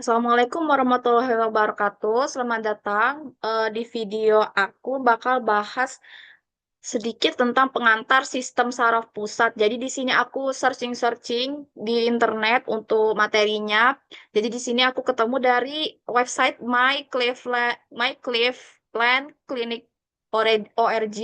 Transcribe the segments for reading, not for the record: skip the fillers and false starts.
Assalamualaikum warahmatullahi wabarakatuh. Selamat datang. Di video aku bakal bahas sedikit tentang pengantar sistem saraf pusat. Jadi di sini aku searching-searching di internet untuk materinya. Jadi di sini aku ketemu dari website My Cleveland Clinic ORG.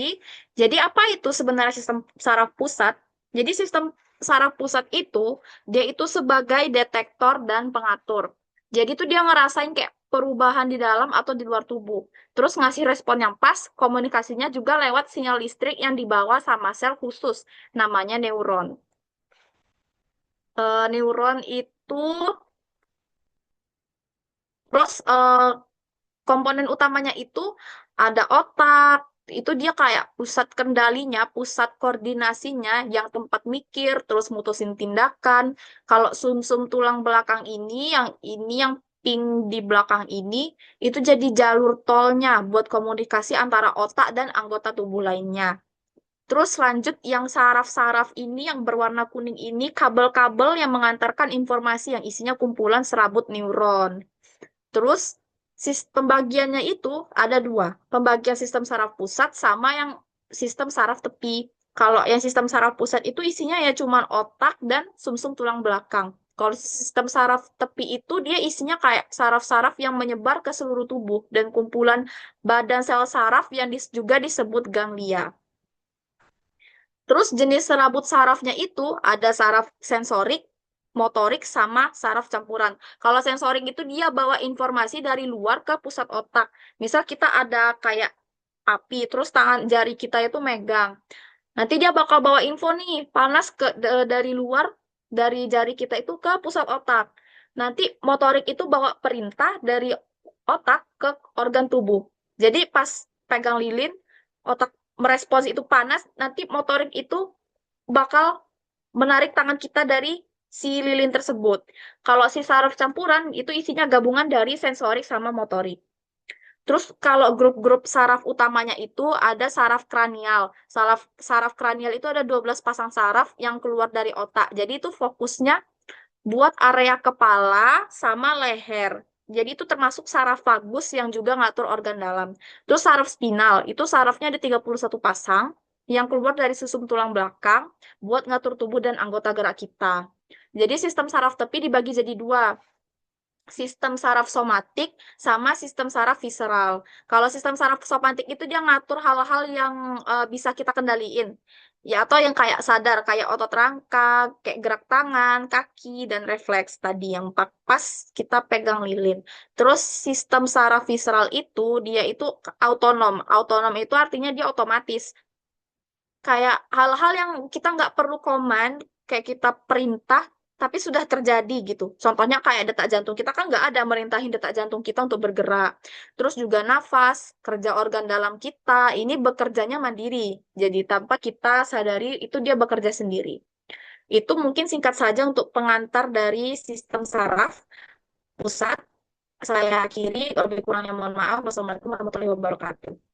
Jadi apa itu sebenarnya sistem saraf pusat? Jadi sistem saraf pusat itu dia itu sebagai detektor dan pengatur. Jadi tuh dia ngerasain kayak perubahan di dalam atau di luar tubuh. Terus ngasih respon yang pas, komunikasinya juga lewat sinyal listrik yang dibawa sama sel khusus, namanya neuron. Neuron itu, terus komponen utamanya itu ada otak, itu dia kayak pusat kendalinya, pusat koordinasinya, yang tempat mikir, terus mutusin tindakan. Kalau sumsum tulang belakang ini yang pink di belakang ini, itu jadi jalur tolnya buat komunikasi antara otak dan anggota tubuh lainnya. Terus lanjut yang saraf-saraf ini yang berwarna kuning ini kabel-kabel yang mengantarkan informasi yang isinya kumpulan serabut neuron. Terus pembagiannya itu ada dua, pembagian sistem saraf pusat sama yang sistem saraf tepi. Kalau yang sistem saraf pusat itu isinya ya cuman otak dan sumsum tulang belakang. Kalau sistem saraf tepi itu dia isinya kayak saraf-saraf yang menyebar ke seluruh tubuh dan kumpulan badan sel saraf yang juga disebut ganglia. Terus jenis serabut sarafnya itu ada saraf sensorik, motorik, sama saraf campuran. Kalau sensorik itu dia bawa informasi dari luar ke pusat otak. Misal kita ada kayak api, terus tangan jari kita itu megang. Nanti dia bakal bawa info nih, panas dari luar, dari jari kita itu ke pusat otak. Nanti motorik itu bawa perintah dari otak ke organ tubuh. Jadi pas pegang lilin, otak merespons itu panas, nanti motorik itu bakal menarik tangan kita dari si lilin tersebut. Kalau si saraf campuran itu isinya gabungan dari sensorik sama motorik. Terus kalau grup-grup saraf utamanya itu ada saraf kranial. Saraf kranial itu ada 12 pasang saraf yang keluar dari otak. Jadi itu fokusnya buat area kepala sama leher. Jadi itu termasuk saraf vagus yang juga ngatur organ dalam. Terus saraf spinal, itu sarafnya ada 31 pasang yang keluar dari susum tulang belakang buat ngatur tubuh dan anggota gerak kita. Jadi sistem saraf tepi dibagi jadi dua, sistem saraf somatik sama sistem saraf visceral. Kalau sistem saraf somatik itu dia ngatur hal-hal yang bisa kita kendaliin. Ya, atau yang kayak sadar, kayak otot rangka, kayak gerak tangan, kaki, dan refleks tadi yang pas kita pegang lilin. Terus sistem saraf visceral itu, dia itu autonom. Autonom itu artinya dia otomatis. Kayak hal-hal yang kita nggak perlu command, kayak kita perintah, tapi sudah terjadi gitu. Contohnya kayak detak jantung kita kan nggak ada merintahin detak jantung kita untuk bergerak. Terus juga nafas, kerja organ dalam kita, ini bekerjanya mandiri. Jadi tanpa kita sadari itu dia bekerja sendiri. Itu mungkin singkat saja untuk pengantar dari sistem saraf pusat. Saya akhiri, lebih kurangnya mohon maaf. Wassalamualaikum warahmatullahi wabarakatuh.